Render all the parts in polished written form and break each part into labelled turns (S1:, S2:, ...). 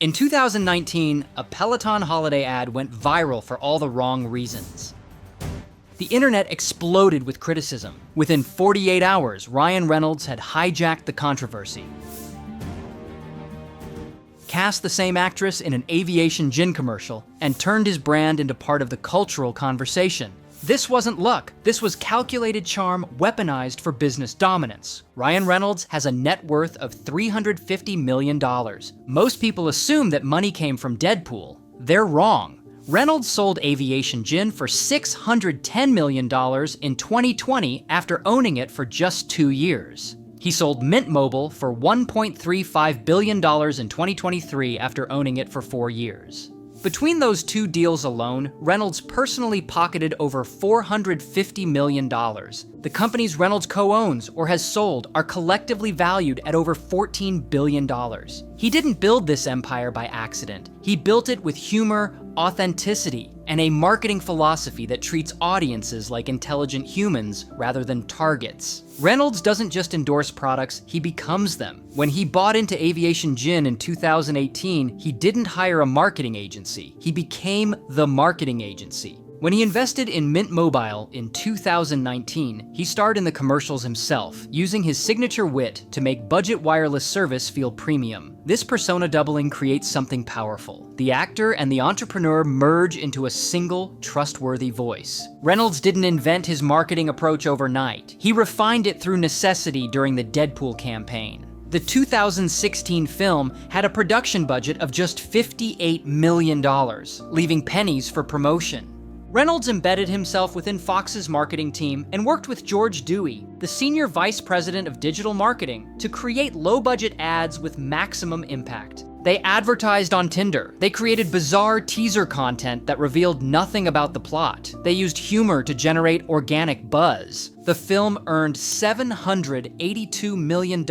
S1: In 2019, a Peloton holiday ad went viral for all the wrong reasons. The internet exploded with criticism. Within 48 hours, Ryan Reynolds had hijacked the controversy. Cast the same actress in an aviation gin commercial and turned his brand into part of the cultural conversation. This wasn't luck. This was calculated charm weaponized for business dominance. Ryan Reynolds has a net worth of $350 million. Most people assume that money came from Deadpool. They're wrong. Reynolds sold aviation gin for $610 million in 2020 after owning it for just 2 years. He sold Mint Mobile for $1.35 billion in 2023 after owning it for 4 years. Between those two deals alone, Reynolds personally pocketed over $450 million. The companies Reynolds co-owns or has sold are collectively valued at over $14 billion. He didn't build this empire by accident. He built it with humor, authenticity, and a marketing philosophy that treats audiences like intelligent humans rather than targets. Reynolds doesn't just endorse products, he becomes them. When he bought into aviation gin in 2018, he didn't hire a marketing agency. He became the marketing agency. When he invested in Mint Mobile in 2019, he starred in the commercials himself, using his signature wit to make budget wireless service feel premium. This persona doubling creates something powerful. The actor and the entrepreneur merge into a single, trustworthy voice. Reynolds didn't invent his marketing approach overnight. He refined it through necessity during the Deadpool campaign. The 2016 film had a production budget of just $58 million, leaving pennies for promotion. Reynolds embedded himself within Fox's marketing team and worked with George Dewey, the senior vice president of digital marketing, to create low-budget ads with maximum impact. They advertised on Tinder. They created bizarre teaser content that revealed nothing about the plot. They used humor to generate organic buzz. The film earned $782 million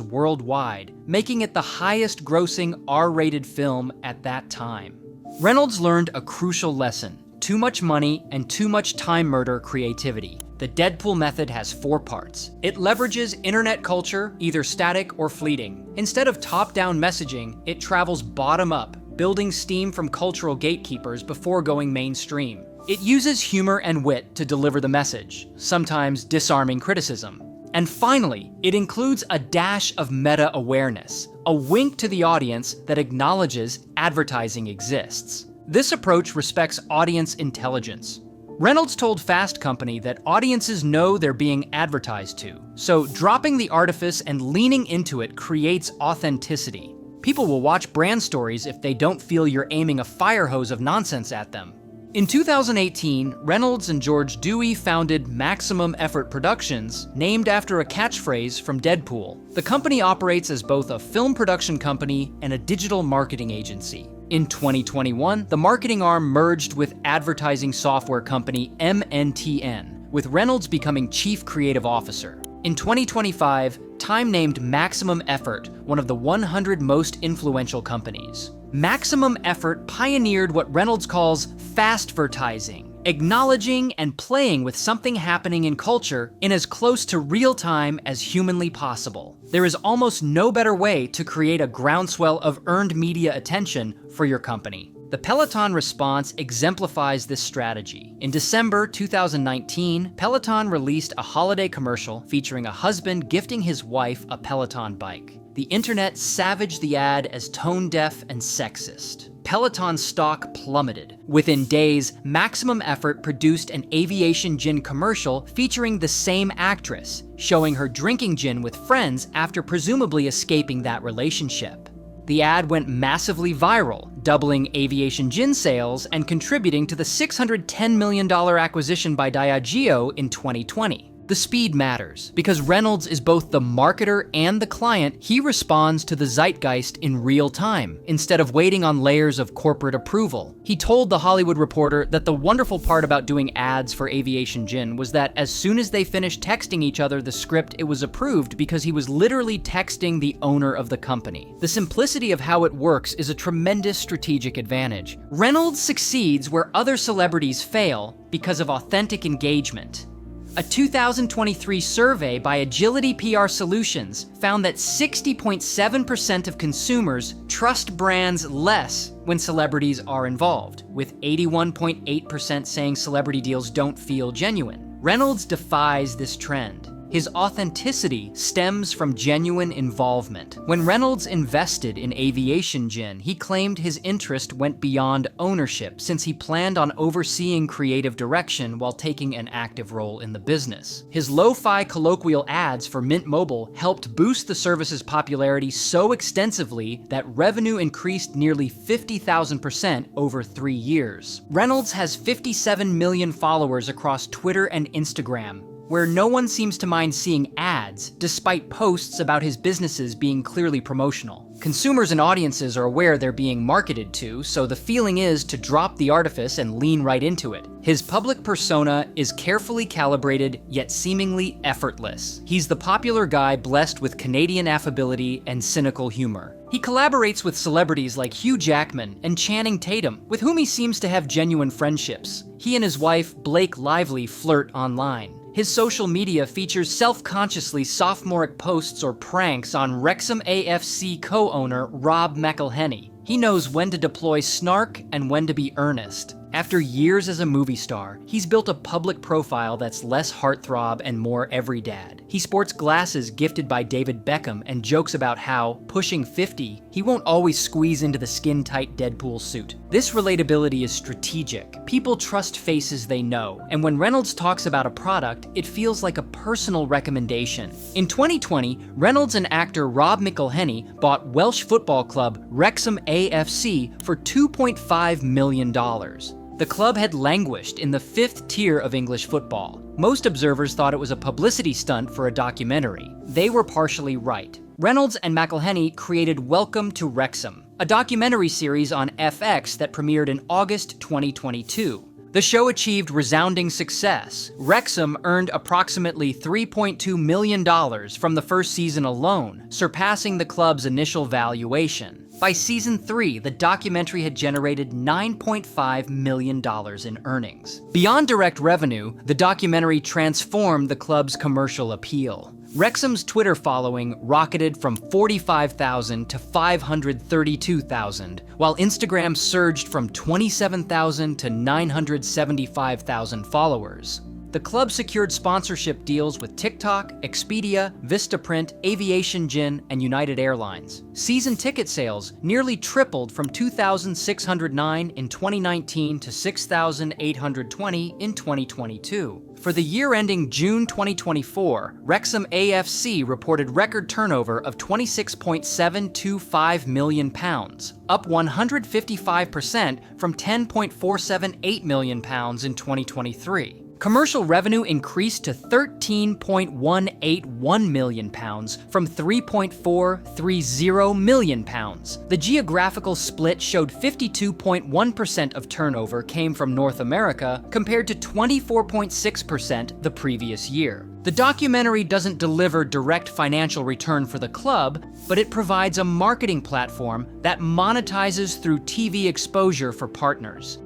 S1: worldwide, making it the highest-grossing R-rated film at that time. Reynolds learned a crucial lesson. Too much money and too much time murder creativity. The Deadpool method has 4 parts. It leverages internet culture, either static or fleeting. Instead of top-down messaging, it travels bottom-up, building steam from cultural gatekeepers before going mainstream. It uses humor and wit to deliver the message, sometimes disarming criticism. And finally, it includes a dash of meta-awareness, a wink to the audience that acknowledges advertising exists. This approach respects audience intelligence. Reynolds told Fast Company that audiences know they're being advertised to, so dropping the artifice and leaning into it creates authenticity. People will watch brand stories if they don't feel you're aiming a fire hose of nonsense at them. In 2018, Reynolds and George Dewey founded Maximum Effort Productions, named after a catchphrase from Deadpool. The company operates as both a film production company and a digital marketing agency. In 2021, the marketing arm merged with advertising software company MNTN, with Reynolds becoming Chief Creative Officer. In 2025, Time named Maximum Effort one of the 100 most influential companies. Maximum Effort pioneered what Reynolds calls fastvertising, acknowledging and playing with something happening in culture in as close to real time as humanly possible. There is almost no better way to create a groundswell of earned media attention for your company. The Peloton response exemplifies this strategy. In December 2019, Peloton released a holiday commercial featuring a husband gifting his wife a Peloton bike. The internet savaged the ad as tone-deaf and sexist. Peloton stock plummeted. Within days, Maximum Effort produced an aviation gin commercial featuring the same actress, showing her drinking gin with friends after presumably escaping that relationship. The ad went massively viral, doubling aviation gin sales and contributing to the $610 million acquisition by Diageo in 2020. The speed matters. Because Reynolds is both the marketer and the client, he responds to the zeitgeist in real time, instead of waiting on layers of corporate approval. He told The Hollywood Reporter that the wonderful part about doing ads for aviation gin was that as soon as they finished texting each other the script, it was approved because he was literally texting the owner of the company. The simplicity of how it works is a tremendous strategic advantage. Reynolds succeeds where other celebrities fail because of authentic engagement. A 2023 survey by Agility PR Solutions found that 60.7% of consumers trust brands less when celebrities are involved, with 81.8% saying celebrity deals don't feel genuine. Reynolds defies this trend. His authenticity stems from genuine involvement. When Reynolds invested in Aviation Gin, he claimed his interest went beyond ownership, since he planned on overseeing creative direction while taking an active role in the business. His lo-fi colloquial ads for Mint Mobile helped boost the service's popularity so extensively that revenue increased nearly 50,000% over 3 years. Reynolds has 57 million followers across Twitter and Instagram, where no one seems to mind seeing ads, despite posts about his businesses being clearly promotional. Consumers and audiences are aware they're being marketed to, so the feeling is to drop the artifice and lean right into it. His public persona is carefully calibrated, yet seemingly effortless. He's the popular guy blessed with Canadian affability and cynical humor. He collaborates with celebrities like Hugh Jackman and Channing Tatum, with whom he seems to have genuine friendships. He and his wife, Blake Lively, flirt online. His social media features self-consciously sophomoric posts or pranks on Wrexham AFC co-owner Rob McElhenney. He knows when to deploy snark and when to be earnest. After years as a movie star, he's built a public profile that's less heartthrob and more every dad. He sports glasses gifted by David Beckham and jokes about how, pushing 50, he won't always squeeze into the skin-tight Deadpool suit. This relatability is strategic. People trust faces they know, and when Reynolds talks about a product, it feels like a personal recommendation. In 2020, Reynolds and actor Rob McElhenney bought Welsh football club Wrexham AFC for $2.5 million. The club had languished in the 5th tier of English football. Most observers thought it was a publicity stunt for a documentary. They were partially right. Reynolds and McElhenney created Welcome to Wrexham, a documentary series on FX that premiered in August 2022. The show achieved resounding success. Wrexham earned approximately $3.2 million from the first season alone, surpassing the club's initial valuation. By season 3, the documentary had generated $9.5 million in earnings. Beyond direct revenue, the documentary transformed the club's commercial appeal. Wrexham's Twitter following rocketed from 45,000 to 532,000, while Instagram surged from 27,000 to 975,000 followers. The club secured sponsorship deals with TikTok, Expedia, Vistaprint, Aviation Gin, and United Airlines. Season ticket sales nearly tripled from 2,609 in 2019 to 6,820 in 2022. For the year ending June 2024, Wrexham AFC reported record turnover of £26.725 million, up 155% from £10.478 million in 2023. Commercial revenue increased to £13.181 million from £3.430 million. The geographical split showed 52.1% of turnover came from North America, compared to 24.6% the previous year. The documentary doesn't deliver direct financial return for the club, but it provides a marketing platform that monetizes through TV exposure for partners.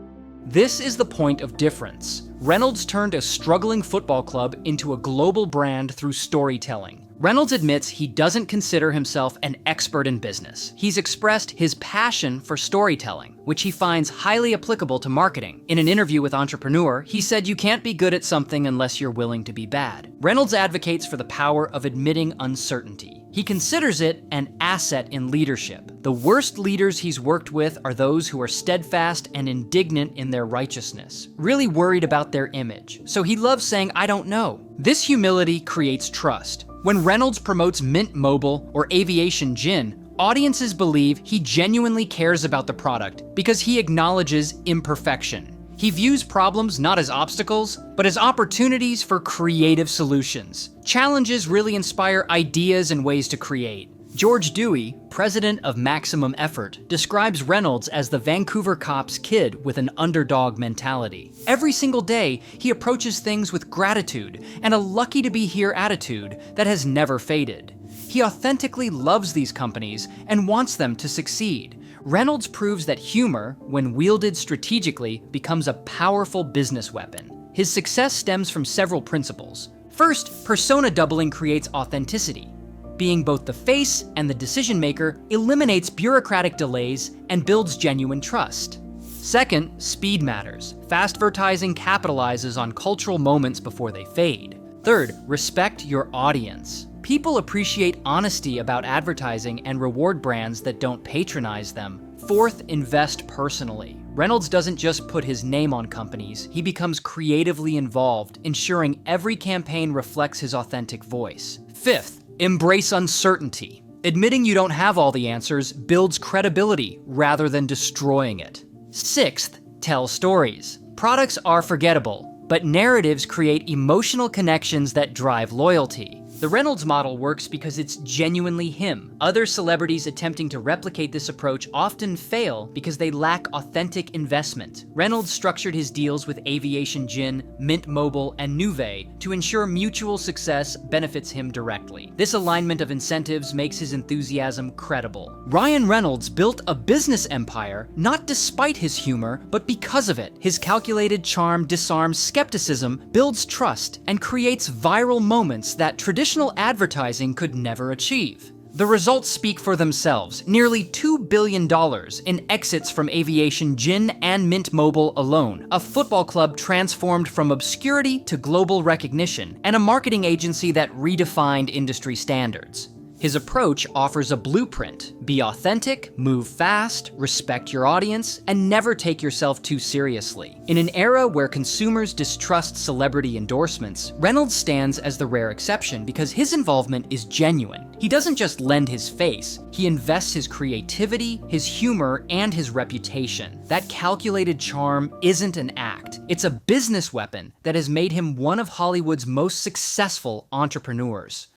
S1: This is the point of difference. Reynolds turned a struggling football club into a global brand through storytelling. Reynolds admits he doesn't consider himself an expert in business. He's expressed his passion for storytelling, which he finds highly applicable to marketing. In an interview with Entrepreneur, he said you can't be good at something unless you're willing to be bad. Reynolds advocates for the power of admitting uncertainty. He considers it an asset in leadership. The worst leaders he's worked with are those who are steadfast and indignant in their righteousness, really worried about their image. So he loves saying, "I don't know." This humility creates trust. When Reynolds promotes Mint Mobile or Aviation Gin, audiences believe he genuinely cares about the product because he acknowledges imperfection. He views problems not as obstacles, but as opportunities for creative solutions. Challenges really inspire ideas and ways to create. George Dewey, president of Maximum Effort, describes Reynolds as the Vancouver cop's kid with an underdog mentality. Every single day, he approaches things with gratitude and a lucky to be here attitude that has never faded. He authentically loves these companies and wants them to succeed. Reynolds proves that humor, when wielded strategically, becomes a powerful business weapon. His success stems from several principles. First, persona doubling creates authenticity. Being both the face and the decision maker eliminates bureaucratic delays and builds genuine trust. Second, speed matters. Fast-vertising capitalizes on cultural moments before they fade. Third, respect your audience. People appreciate honesty about advertising and reward brands that don't patronize them. Fourth, invest personally. Reynolds doesn't just put his name on companies, he becomes creatively involved, ensuring every campaign reflects his authentic voice. Fifth, embrace uncertainty. Admitting you don't have all the answers builds credibility rather than destroying it. Sixth, tell stories. Products are forgettable, but narratives create emotional connections that drive loyalty. The Reynolds model works because it's genuinely him. Other celebrities attempting to replicate this approach often fail because they lack authentic investment. Reynolds structured his deals with Aviation Gin, Mint Mobile, and Nuve to ensure mutual success benefits him directly. This alignment of incentives makes his enthusiasm credible. Ryan Reynolds built a business empire not despite his humor, but because of it. His calculated charm disarms skepticism, builds trust, and creates viral moments that traditional advertising could never achieve. The results speak for themselves. Nearly $2 billion in exits from Aviation Gin and Mint Mobile alone, a football club transformed from obscurity to global recognition, and a marketing agency that redefined industry standards. His approach offers a blueprint. Be authentic, move fast, respect your audience, and never take yourself too seriously. In an era where consumers distrust celebrity endorsements, Reynolds stands as the rare exception because his involvement is genuine. He doesn't just lend his face, he invests his creativity, his humor, and his reputation. That calculated charm isn't an act. It's a business weapon that has made him one of Hollywood's most successful entrepreneurs.